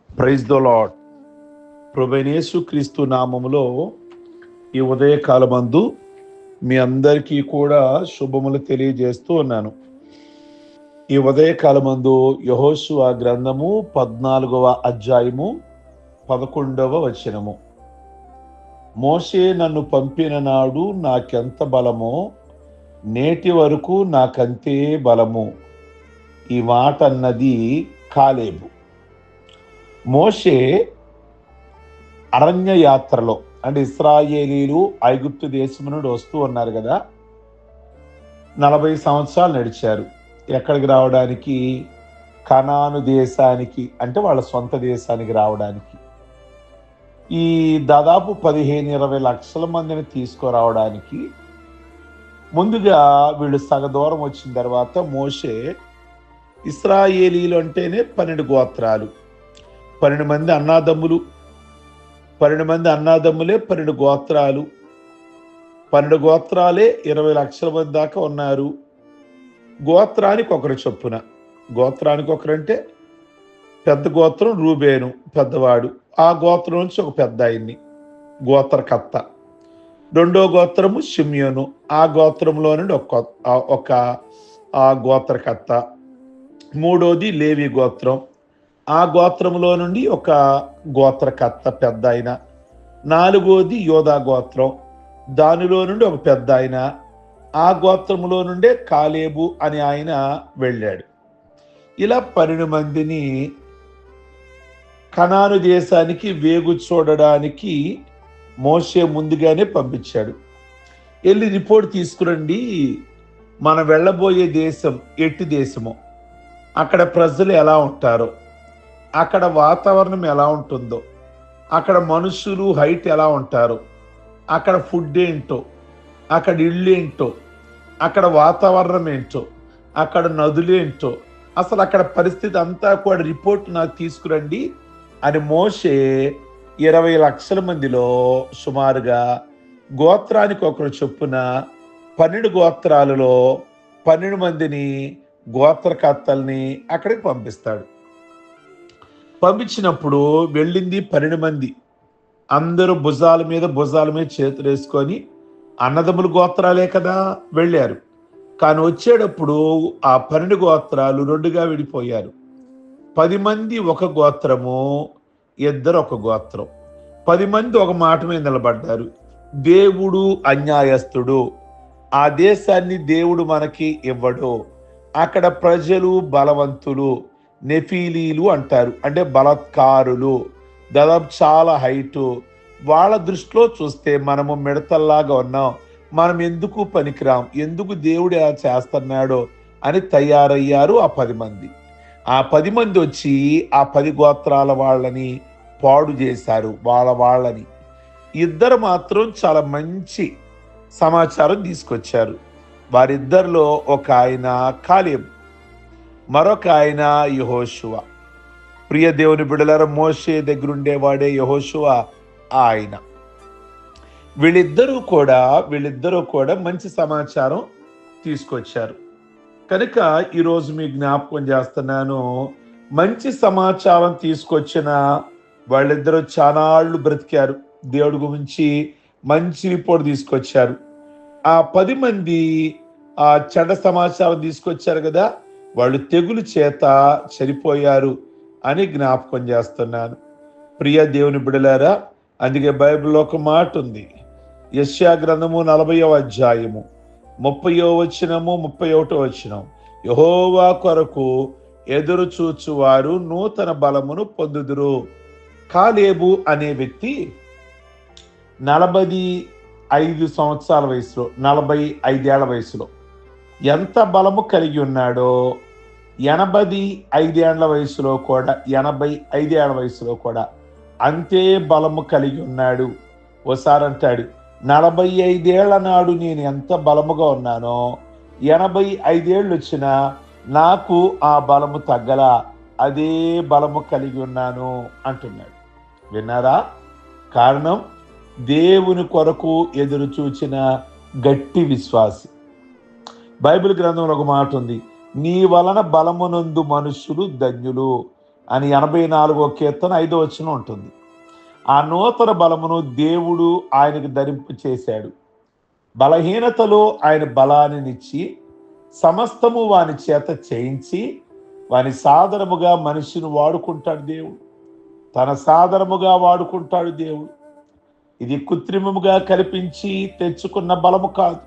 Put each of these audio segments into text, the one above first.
Praise the lord. ప్రభువైన యేసుక్రీస్తు నామములో ఈ ఉదయకాలమందు మీ అందరికీ కూడా శుభములు తెలియజేస్తూ ఉన్నాను. ఈ ఉదయకాలమందు యెహోషువ గ్రంథము 14వ అధ్యాయము 11వ వచనము. మోషే నన్ను పంపిన నాడు నాకెంత బలమో, నేటి వరకు నాకంతే బలము. ఈ మాట అన్నది కాలేబు. మోషే అరణ్య యాత్రలో, అంటే ఇశ్రాయేలీలు ఐగుప్తు దేశం నుండి వస్తూ ఉన్నారు కదా, 40 సంవత్సరాలు నడిచారు. ఎక్కడికి రావడానికి? కనాను దేశానికి, అంటే వాళ్ళ సొంత దేశానికి రావడానికి. ఈ దాదాపు 15-20 లక్షల మందిని తీసుకురావడానికి ముందుగా వీళ్ళు సగ దూరం వచ్చిన తర్వాత మోషే, ఇశ్రాయేలీలు అంటేనే 12 గోత్రాలు, 12 మంది అన్నాదమ్ములు, 12 మంది అన్నాదమ్ములే 12 గోత్రాలు, 12 గోత్రాలే 20 లక్షల మంది దాకా ఉన్నారు. గోత్రానికి ఒకరు చొప్పున. గోత్రానికి ఒకరంటే పెద్ద గోత్రం రూబేను, పెద్దవాడు. ఆ గోత్రం నుంచి ఒక పెద్ద ఆయన్ని, గోత్రకర్త. రెండో గోత్రము షిమ్యోను, ఆ గోత్రంలో నుండి ఒక గోత్రకర్త. మూడోది లేవి గోత్రం, ఆ గోత్రంలో నుండి ఒక గోత్రకర్త పెద్ద ఆయన. నాలుగోది యోధా గోత్రం, దానిలో నుండి ఒక పెద్ద ఆయన. ఆ గోత్రంలో నుండే కాలేబు అని ఆయన వెళ్ళాడు. ఇలా 12 మందిని కనాను దేశానికి వేగు చూడడానికి మోషే ముందుగానే పంపించాడు. వెళ్ళి రిపోర్ట్ తీసుకురండి, మనం వెళ్ళబోయే దేశం ఎట్టి దేశమో, అక్కడ ప్రజలు ఎలా ఉంటారో, అక్కడ వాతావరణం ఎలా ఉంటుందో, అక్కడ మనుషులు హైట్ ఎలా ఉంటారో, అక్కడ ఫుడ్ ఏంటో, అక్కడ ఇళ్ళు ఏంటో, అక్కడ వాతావరణం ఏంటో, అక్కడ నదులేంటో, అసలు అక్కడ పరిస్థితి అంతా కూడా రిపోర్ట్ నాకు తీసుకురండి అని మోషే 20 లక్షల మందిలో సుమారుగా గోత్రానికి ఒకరు చొప్పున 12 గోత్రాలలో 12 మందిని గోత్రకర్తల్ని అక్కడికి పంపిస్తాడు. పంపించినప్పుడు వెళ్ళింది 12 మంది. అందరూ భుజాల మీద చేతులు వేసుకొని, అన్నదమ్ముల గోత్రాలే కదా వెళ్ళారు. కానీ వచ్చేటప్పుడు ఆ 12 గోత్రాలు 2గా విడిపోయారు. 10 మంది ఒక గోత్రము, ఇద్దరు ఒక గోత్రం. 10 మంది ఒక మాట మీద నిలబడ్డారు. దేవుడు అన్యాయస్తుడు, ఆ దేశాన్ని దేవుడు మనకి ఇవ్వడు, అక్కడ ప్రజలు బలవంతులు, నెఫీలీలు అంటారు, అంటే బలత్కారులు, దాదాపు చాలా హైటు. వాళ్ళ దృష్టిలో చూస్తే మనము మిడతల్లాగా ఉన్నాం, మనం ఎందుకు పనికిరాం, ఎందుకు దేవుడు ఎలా చేస్తున్నాడో అని తయారయ్యారు ఆ 10 మంది. ఆ 10 మంది వచ్చి ఆ 10 గోత్రాల వాళ్ళని పాడు చేశారు, వాళ్ళని. ఇద్దరు మాత్రం చాలా మంచి సమాచారం తీసుకొచ్చారు. వారిద్దరిలో ఒక ఆయన కాలేబు, మరొక ఆయన యెహోషువ. ప్రియ దేవుని బిడ్డలారా, మోషే దగ్గరుండేవాడే యెహోషువ ఆయన. వీళ్ళిద్దరూ కూడా మంచి సమాచారం తీసుకొచ్చారు. కనుక ఈరోజు మీ జ్ఞాపకం చేస్తున్నాను, మంచి సమాచారం తీసుకొచ్చిన వాళ్ళిద్దరూ చానాళ్ళు బ్రతికారు, దేవుడి గురించి మంచి రిపోర్ట్ తీసుకొచ్చారు. ఆ 10 మంది ఆ చెడ్డ సమాచారం తీసుకొచ్చారు కదా, వాళ్ళు తెగులు చేత చనిపోయారు అని జ్ఞాపకం చేస్తున్నాను. ప్రియ దేవుని బిడ్డలారా, అందుకే బైబిల్లో ఒక మాట ఉంది. యెషయా గ్రంథము 40వ అధ్యాయము 30వ వచనము 31వ వచనం. యెహోవా కొరకు ఎదురు చూచువారు నూతన బలమును పొందుదురు. కాలేబు అనే వ్యక్తి 45 సంవత్సరాల వయసులో, 45 ఏళ్ల వయసులో ఎంత బలము కలిగి ఉన్నాడో, 85 ఏళ్ల వయసులో కూడా, 85 ఏళ్ల వయసులో కూడా అంతే బలము కలిగి ఉన్నాడు. ఓసారి అంటాడు, 45 ఏళ్ల నాడు నేను ఎంత బలముగా ఉన్నానో, 85 ఏళ్ళు వచ్చినా నాకు ఆ బలము తగ్గల, అదే బలము కలిగి ఉన్నాను అంటున్నాడు. విన్నారా? కారణం, దేవుని కొరకు ఎదురు చూచిన గట్టి విశ్వాసి. బైబిల్ గ్రంథంలో ఒక మాట ఉంది, నీ వలన బలమునందు మనుషులు ధన్యులు. అని 84వ కీర్తన 5వ వచనం ఉంటుంది. ఆ నూతన బలమును దేవుడు ఆయనకు ధరింపు చేశాడు. బలహీనతలో ఆయన బలాన్నిచ్చి సమస్తము వాని చేత చేయించి వాని సాధనముగా మనిషిని వాడుకుంటాడు దేవుడు. తన సాధనముగా వాడుకుంటాడు దేవుడు. ఇది కృత్రిమముగా కల్పించి తెచ్చుకున్న బలము కాదు.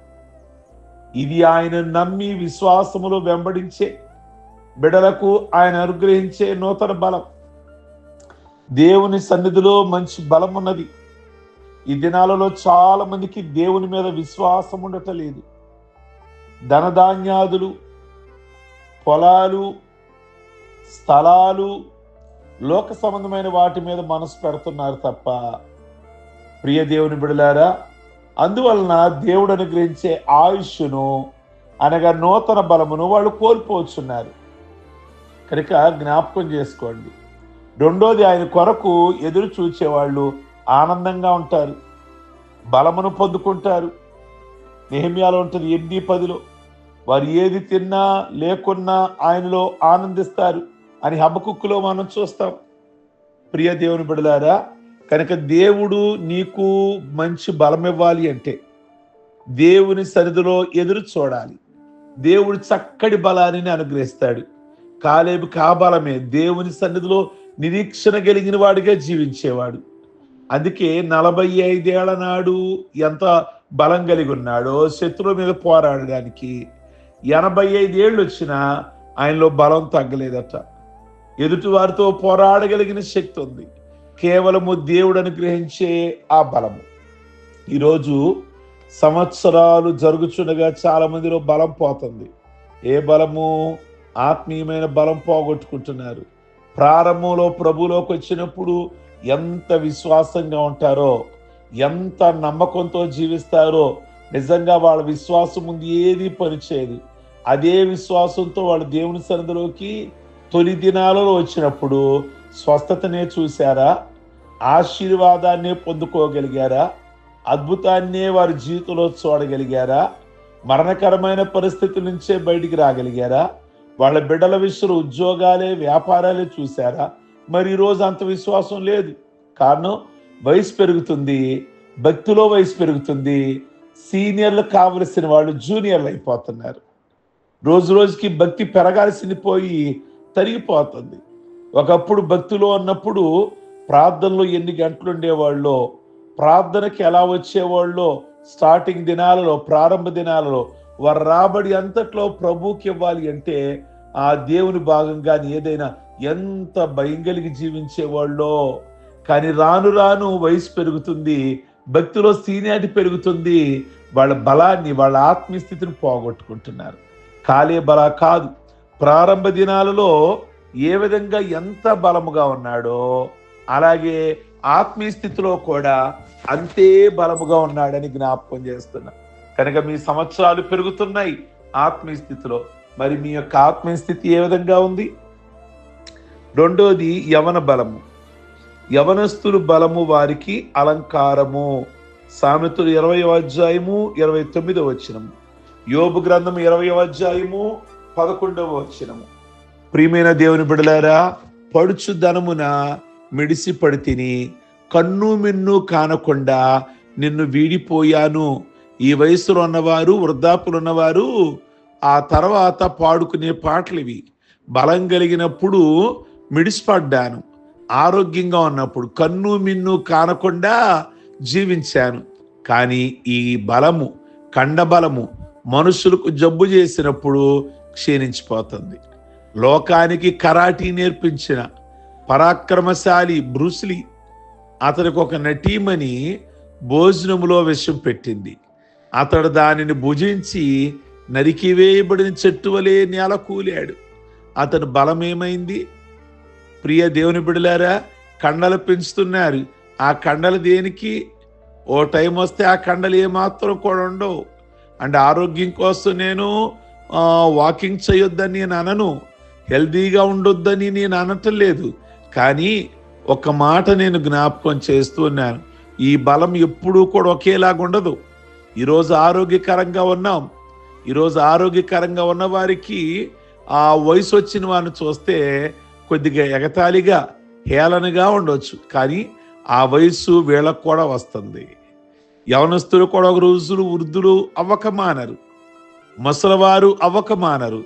ఇది ఆయన నమ్మి విశ్వాసములో వెంబడించే బిడలకు ఆయన అనుగ్రహించే నూతన బలం. దేవుని సన్నిధిలో మంచి బలం ఉన్నది. ఈ దినాలలో చాలా మందికి దేవుని మీద విశ్వాసం ఉండటలేదు. ధనధాన్యాదులు, పొలాలు, స్థలాలు, లోక సంబంధమైన వాటి మీద మనసు పెడుతున్నారు తప్ప, ప్రియ దేవుని బిడలారా, అందువలన దేవుడు అనుగ్రహించే ఆయుష్ను అనగా నూతన బలమును వాళ్ళు కోల్పోతున్నారు. కనుక జ్ఞాపకం చేసుకోండి. రెండోది, ఆయన కొరకు ఎదురు చూచేవాళ్ళు ఆనందంగా ఉంటారు, బలమును పొందుకుంటారు. నెహెమ్యాలో ఉంటుంది 8:10, వారు ఏది తిన్నా లేకున్నా ఆయనలో ఆనందిస్తారు అని హబకుక్కులో మనం చూస్తాం. ప్రియ దేవుని బిడలారా, కనుక దేవుడు నీకు మంచి బలం ఇవ్వాలి అంటే దేవుని సన్నిధిలో ఎదురు చూడాలి. దేవుడు చక్కటి బలాన్ని అనుగ్రహిస్తాడు. కాలేబు బలమే దేవుని సన్నిధిలో నిరీక్షణ కలిగిన వాడిగా జీవించేవాడు. అందుకే 45 ఏళ్ల నాడు ఎంత బలం కలిగి ఉన్నాడో శత్రువుల మీద పోరాడడానికి. 85 ఏళ్ళు వచ్చినా ఆయనలో బలం తగ్గలేదట. ఎదుటి వారితో పోరాడగలిగిన శక్తి ఉంది. కేవలము దేవుడు అనుగ్రహించే ఆ బలము. ఈరోజు సంవత్సరాలు జరుగుచుండగా చాలా మందిలో బలం పోతుంది. ఏ బలము? ఆత్మీయమైన బలం పోగొట్టుకుంటున్నారు. ప్రారంభంలో ప్రభువులోకి వచ్చినప్పుడు ఎంత విశ్వాసంగా ఉంటారో, ఎంత నమ్మకంతో జీవిస్తారో, నిజంగా వాళ్ళ విశ్వాసం ముందు ఏది పనిచేయదు. అదే విశ్వాసంతో వాళ్ళు దేవుని సన్నిధిలోకి తొలి దినాలలో వచ్చినప్పుడు స్వస్థతనే చూశారా? ఆశీర్వాదాన్నే పొందుకోగలిగారా? అద్భుతాన్నే వారి జీవితంలో చూడగలిగారా? మరణకరమైన పరిస్థితుల నుంచే బయటికి రాగలిగారా? వాళ్ళ బిడ్డల విషయంలో ఉద్యోగాలే, వ్యాపారాలే చూశారా? మరి ఈరోజు అంత విశ్వాసం లేదు. కారణం, వయసు పెరుగుతుంది, భక్తిలో వయసు పెరుగుతుంది. సీనియర్లు కావలసిన వాళ్ళు జూనియర్లు అయిపోతున్నారు. రోజు రోజుకి భక్తి పెరగాల్సింది పోయి తరిగిపోతుంది. ఒకప్పుడు భక్తిలో ఉన్నప్పుడు ప్రార్థనలో ఎన్ని గంటలు ఉండేవాళ్ళో, ప్రార్థనకి ఎలా వచ్చేవాళ్ళో, స్టార్టింగ్ దినాలలో, ప్రారంభ దినాలలో వారు రాబడి అంతట్లో ప్రభువుకి ఇవ్వాలి అంటే ఆ దేవుని భాగంగా ఏదైనా ఎంత భయం కలిగి జీవించేవాళ్ళో. కానీ రాను రాను వయసు పెరుగుతుంది, భక్తిలో సీనియారిటీ పెరుగుతుంది. వాళ్ళ బలాన్ని, వాళ్ళ ఆత్మీయ స్థితిని పోగొట్టుకుంటున్నారు. కాలే బల కాదు. ప్రారంభ దినాలలో ఏ విధంగా ఎంత బలముగా ఉన్నాడో అలాగే ఆత్మీయ స్థితిలో కూడా అంతే బలముగా ఉన్నాడని జ్ఞాపకం చేస్తున్నా. కనుక మీ సంవత్సరాలు పెరుగుతున్నాయి ఆత్మీయ స్థితిలో. మరి మీ యొక్క ఆత్మీయ స్థితి ఏ విధంగా ఉంది? రెండోది, యవన బలము. యవనస్తులు బలము వారికి అలంకారము. సామెతలు 20వ అధ్యాయము 29వ వచనము. యోబు గ్రంథం 20వ అధ్యాయము 11వ వచనము. ప్రియమైన దేవుని బిడ్డలారా, పడుచు ధనమున మిడిసి పడితిని, కన్ను మిన్ను కానకుండా నిన్ను వీడిపోయాను. ఈ వయసులో ఉన్నవారు, వృద్ధాపులు ఉన్నవారు ఆ తర్వాత పాడుకునే పాటలు ఇవి. బలం కలిగినప్పుడు మిడిసిపడ్డాను, ఆరోగ్యంగా ఉన్నప్పుడు కన్ను మిన్ను కానకుండా జీవించాను. కానీ ఈ బలము, కండబలము మనుషులకు జబ్బు చేసినప్పుడు క్షీణించిపోతుంది. లోకానికి కరాటీ నేర్పించిన పరాక్రమశాలి బ్రూస్లీ, అతనికి ఒక నటీమణి భోజనములో విషం పెట్టింది. అతడు దానిని భుజించి నరికివేయబడిన చెట్టు వలె నేల కూలాడు. అతని బలం ఏమైంది? ప్రియ దేవుని బిడ్డలారా, కండలు పెంచుతున్నారు. ఆ కండలు దేనికి? ఓ టైం వస్తే ఆ కండలు ఏమాత్రం కూడా ఉండవు. అంటే ఆరోగ్యం కోసం నేను వాకింగ్ చేయొద్దని నేను అనను, హెల్దీగా ఉండొద్దని నేను అనటం లేదు. కానీ ఒక మాట నేను జ్ఞాపకం చేస్తున్నాను, ఈ బలం ఎప్పుడూ కూడా ఒకేలాగా ఉండదు. ఈరోజు ఆరోగ్యకరంగా ఉన్నాం. ఈరోజు ఆరోగ్యకరంగా ఉన్న వారికి ఆ వయసు వచ్చిన వారిని చూస్తే కొద్దిగా ఎగతాళిగా హేళనగా ఉండొచ్చు, కానీ ఆ వయస్సు వీళ్ళకు కూడా వస్తుంది. యవనస్తులు కూడా ఒక రోజులు వృద్ధులు అవ్వక మానరు, ముసలివారు అవ్వక మానరు.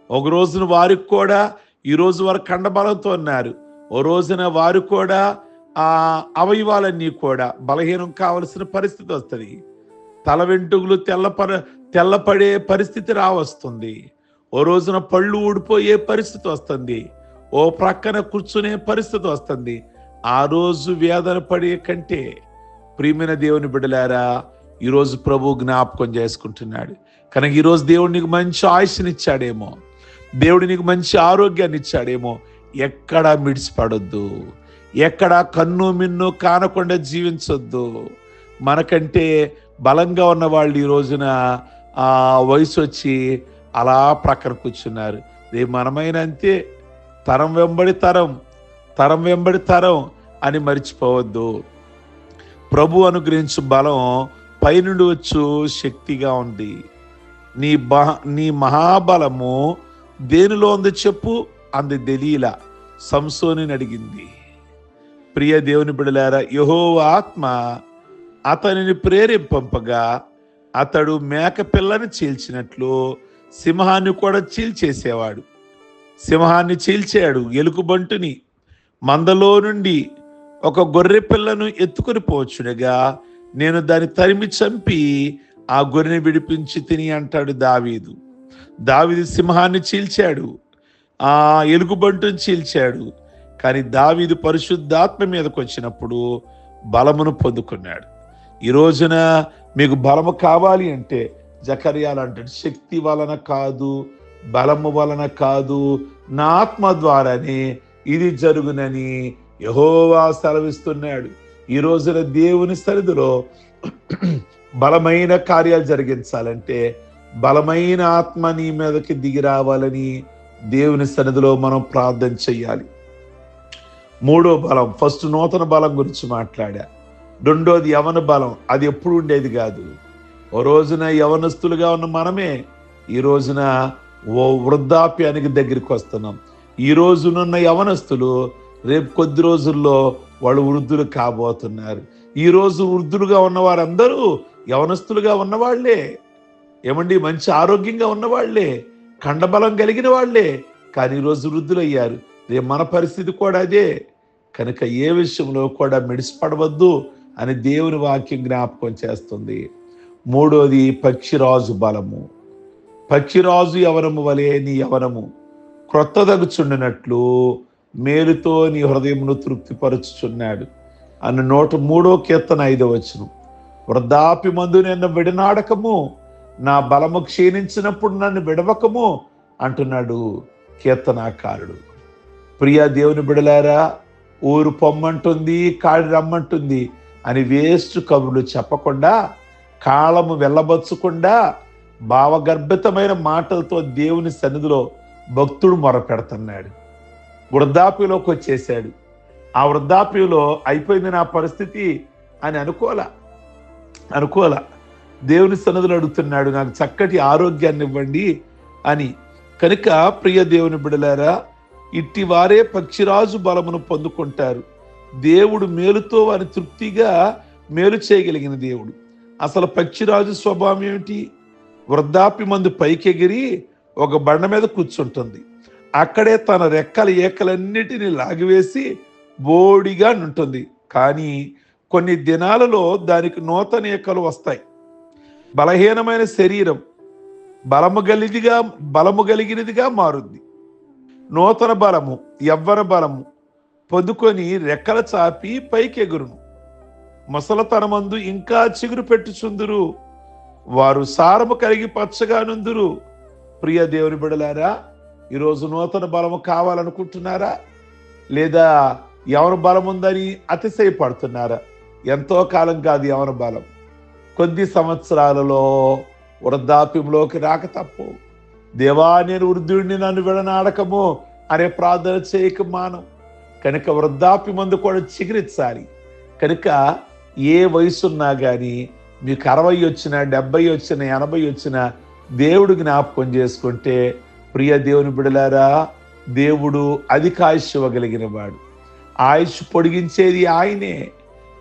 ఒక రోజున వారికి కూడా ఈ రోజు వారు కండబలంతో ఉన్నారు, ఓ రోజున వారు కూడా ఆ అవయవాలన్నీ కూడా బలహీనం కావలసిన పరిస్థితి వస్తుంది. తల వెంట్రుకలు తెల్లపడే పరిస్థితి రావస్తుంది. ఓ రోజున పళ్ళు ఊడిపోయే పరిస్థితి వస్తుంది, ఓ ప్రక్కన కూర్చునే పరిస్థితి వస్తుంది. ఆ రోజు వేదన పడే కంటే ప్రియమైన దేవుని బిడ్డలారా, ఈరోజు ప్రభు జ్ఞాపకం చేసుకుంటున్నాడు. కనుక ఈరోజు దేవుడు నీకు మంచి ఆయుష్నిచ్చాడేమో, దేవుడు నీకు మంచి ఆరోగ్యాన్ని ఇచ్చాడేమో. ఎక్కడా మిడిసిపడొద్దు, ఎక్కడా కన్ను మిన్ను కానకుండా జీవించొద్దు. మనకంటే బలంగా ఉన్న వాళ్ళు ఈ రోజున ఆ వయసు వచ్చి అలా ప్రక్కన కూర్చున్నారు. రేపు మనమైన అంతే, తరం వెంబడి తరం, తరం వెంబడి తరం అని మర్చిపోవద్దు. ప్రభు అనుగ్రహించు బలం పైనుండి వచ్చు శక్తిగా ఉంది. నీ మహాబలము దేనిలో ఉంది చెప్పు అంది దెలీలా సంసోనుని అడిగింది. ప్రియ దేవుని బిడ్డలారా, యెహోవా ఆత్మ అతనిని ప్రేరేపింపగా అతడు మేక పిల్లని చీల్చినట్లు సింహాన్ని కూడా చీల్చేసేవాడు. సింహాన్ని చీల్చాడు, ఎలుగుబంటుని మందలో నుండి ఒక గొర్రె పిల్లను ఎత్తుకుని పోచుడుగా నేను దాన్ని తరిమి చంపి ఆ గొర్రెని విడిపించి తిని అంటాడు దావీదు. దావీదు సింహాన్ని చీల్చాడు, ఆ ఎలుగుబంటుని చీల్చాడు, కానీ దావీదు పరిశుద్ధాత్మ మీదకి వచ్చినప్పుడు బలమును పొందుకున్నాడు. ఈ రోజున మీకు బలము కావాలి అంటే జకర్యాలు అంటాడు, శక్తి వలన కాదు, బలము వలన కాదు, నా ఆత్మ ద్వారానే ఇది జరుగునని యెహోవా సెలవిస్తున్నాడు. ఈ రోజున దేవుని సన్నిధిలో బలమైన కార్యాలు జరిగించాలంటే బలమైన ఆత్మ నీ మీదకి దిగి రావాలని దేవుని సన్నిధిలో మనం ప్రార్థన చెయ్యాలి. మూడో బలం, ఫస్ట్ నూతన బలం గురించి మాట్లాడా. రెండోది యవన బలం, అది ఎప్పుడు ఉండేది కాదు. ఓ రోజున యవనస్తులుగా ఉన్న మనమే ఈ రోజున ఓ వృద్ధాప్యానికి దగ్గరికి వస్తున్నాం. ఈ రోజునున్న యవనస్తులు రేపు కొద్ది రోజుల్లో వాళ్ళు వృద్ధులు కాబోతున్నారు. ఈ రోజు వృద్ధులుగా ఉన్న వారందరూ యవనస్తులుగా ఉన్నవాళ్లే. ఏమండి, మంచి ఆరోగ్యంగా ఉన్నవాళ్లే, కండబలం కలిగిన వాళ్లే, కానీ ఈరోజు వృద్ధులయ్యారు. రేపు మన పరిస్థితి కూడా అదే. కనుక ఏ విషయంలో కూడా మిడిసిపడవద్దు అని దేవుని వాక్యం జ్ఞాపకం చేస్తుంది. మూడోది పక్షిరాజు బలము. పక్షిరాజు యవనము వలె నీ యవనము క్రొత్తదగుచుండినట్లు మేలుతో నీ హృదయమును తృప్తిపరుచుచున్నాడు అన్న 103వ కీర్తన 5వ వచనం. వృద్ధాప్య మందు నన్ను విడనాడకము, నా బలము క్షీణించినప్పుడు నన్ను విడవకము అంటున్నాడు కీర్తనాకారుడు. ప్రియ దేవుని బిడలారా, ఊరు పొమ్మంటుంది, కాడి రమ్మంటుంది అని వేస్ట్ కబుర్లు చెప్పకుండా, కాలము వెళ్ళబచ్చకుండా భావగర్భితమైన మాటలతో దేవుని సన్నిధిలో భక్తుడు మొరపెడుతున్నాడు. వృద్ధాప్యంలోకి వచ్చేసాడు. ఆ వృద్ధాప్యంలో అయిపోయింది నా పరిస్థితి అని అనుకోలా. దేవుని సన్నిధిలో అడుగుతున్నాడు, నాకు చక్కటి ఆరోగ్యాన్ని ఇవ్వండి అని. కనుక ప్రియ దేవుని బిడలారా, ఇట్టి వారే పక్షిరాజు బలమును పొందుకుంటారు. దేవుడు మేలుతో వారి తృప్తిగా మేలు చేయగలిగిన దేవుడు. అసలు పక్షిరాజు స్వభావం ఏమిటి? వృద్ధాప్యమందు పైకెగిరి ఒక బండ మీద కూర్చుంటుంది. అక్కడే తన రెక్కల ఏకలన్నిటినీ లాగివేసి బోడిగా నుంటుంది. కానీ కొన్ని దినాలలో దానికి నూతన ఏకలు వస్తాయి. బలహీనమైన శరీరం బలము కలిగినదిగా మారుద్ది. నూతన బలము, యవ్వన బలము పొందుకొని రెక్కల చాపి పైకెగురును. ముసలతనమందు ఇంకా చిగురు పెట్టుచుందురు, వారు సారము కలిగి పచ్చగా నుందురు. ప్రియ దేవుని బిడలారా, ఈరోజు నూతన బలము కావాలనుకుంటున్నారా? లేదా యవన బలం ఉందని అతిశయపడుతున్నారా? ఎంతో కాలం కాదు యవన బలం, కొద్ది సంవత్సరాలలో వృద్ధాప్యంలోకి రాక తప్పు. దేవా, నేను వృద్ధుడిని, నన్ను విడనాడకము అనే ప్రార్థన చేయక మానం. కనుక వృద్ధాప్యమందు కూడా చిగురించాలి. కనుక ఏ వయసున్నా కానీ మీకు 60 వచ్చినా, 70 వచ్చినా, 80 వచ్చినా దేవుడు జ్ఞాపకం చేసుకుంటే, ప్రియ దేవుని బిడలారా, దేవుడు అధిక ఆయుష్ ఇవ్వగలిగిన వాడు. ఆయుష్ పొడిగించేది ఆయనే.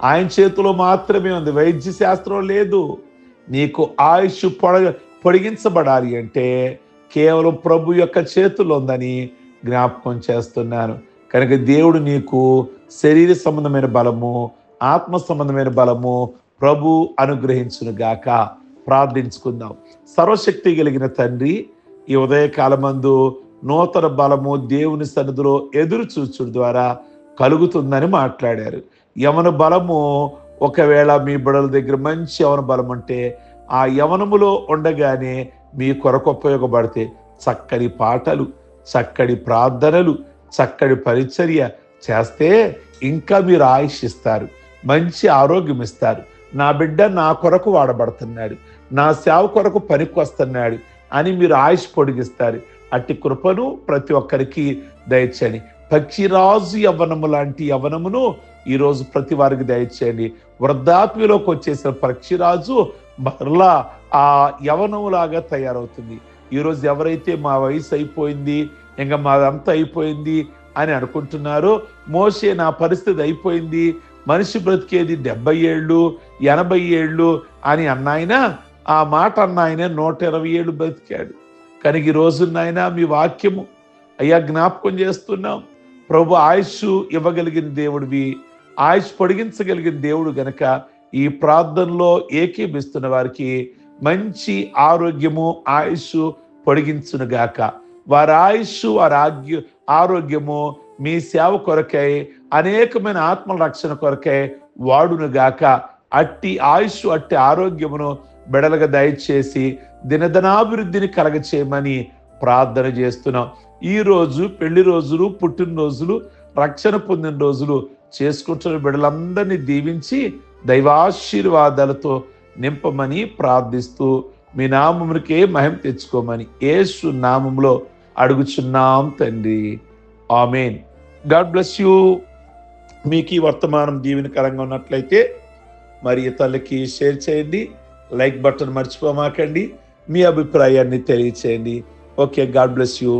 ఆయన చేతిలో మాత్రమే ఉంది, వైద్య శాస్త్రం లేదు. నీకు ఆయుష్ పొడిగించబడాలి అంటే కేవలం ప్రభు యొక్క చేతుల్లో ఉందని జ్ఞాపకం చేస్తున్నాను. కనుక దేవుడు నీకు శరీర సంబంధమైన బలము, ఆత్మ సంబంధమైన బలము ప్రభు అనుగ్రహించును గాక. ప్రార్థించుకుందాం. సర్వశక్తి కలిగిన తండ్రి, ఈ ఉదయకాలమందు నూతన బలము దేవుని సన్నిధిలో ఎదురు చూచుడు ద్వారా కలుగుతుందని మాట్లాడారు. యవన బలము, ఒకవేళ మీ బిడ్డల దగ్గర మంచి యవన బలం అంటే ఆ యవనములో ఉండగానే మీ కొరకు ఉపయోగపడితే చక్కని పాటలు, చక్కటి ప్రార్థనలు, చక్కటి పరిచర్య చేస్తే ఇంకా మీరు ఆయుష్ ఇస్తారు, మంచి ఆరోగ్యం ఇస్తారు. నా బిడ్డ నా కొరకు వాడబడుతున్నాడు, నా సేవ కొరకు పనికి వస్తున్నాడు అని మీరు ఆయుష్ పొడిగిస్తారు. అట్టి కృపను ప్రతి ఒక్కరికి దయచేయండి. పక్షిరాజు యవ్వనము లాంటి యవ్వనమును ఈరోజు ప్రతి వారికి దయచేయండి. వృద్ధాప్యలోకి వచ్చేసిన పక్షిరాజు మరలా ఆ యవనములాగా తయారవుతుంది. ఈరోజు ఎవరైతే మా వయసు అయిపోయింది, ఇంకా మాదంతా అయిపోయింది అని అనుకుంటున్నారో, మోషే నా పరిస్థితి అయిపోయింది, మనిషి బ్రతికేది 70 ఏళ్ళు 80 ఏళ్ళు అని అన్నాయన, ఆ మాట అన్నాయన 120 ఏళ్ళు బ్రతికాడు. కనుక ఈ రోజునైనా మీ వాక్యము అయ్యా జ్ఞాపకం చేస్తున్నాం. ప్రభు ఆయుష్ ఇవ్వగలిగిన దేవుడివి, ఆయుష్ పొడిగించగలిగిన దేవుడు గనక ఈ ప్రార్థనలో ఏకీభిస్తున్న వారికి మంచి ఆరోగ్యము, ఆయుష్ పొడిగించును గాక. వారి ఆయుష్, వారి ఆరోగ్యము మీ సేవ కొరకై, అనేకమైన ఆత్మల రక్షణ కొరకై వాడును గాక. అట్టి ఆయుష్, అట్టి ఆరోగ్యమును బెడలుగా దయచేసి దినదినాభివృద్ధిని కలగచేయమని ప్రార్థన చేస్తున్నాం. ఈ రోజు పెళ్లి రోజులు, పుట్టినరోజులు, రక్షణ పొందిన రోజులు చేసుకుంటున్న బిడ్డలందరినీ దీవించి దైవాశీర్వాదాలతో నింపమని ప్రార్థిస్తూ మీ నామమునికే మహిమ తెచ్చుకోమని యేసు నామములో అడుగుచున్నాం తండ్రి. ఆమేన్. God bless you. మీకు ఈ వర్తమానం దీవెనకరంగా ఉన్నట్లయితే మరి ఇతరులకి షేర్ చేయండి. Like button మర్చిపోమాకండి. మీ అభిప్రాయాన్ని తెలియచేయండి. Okay, God bless you.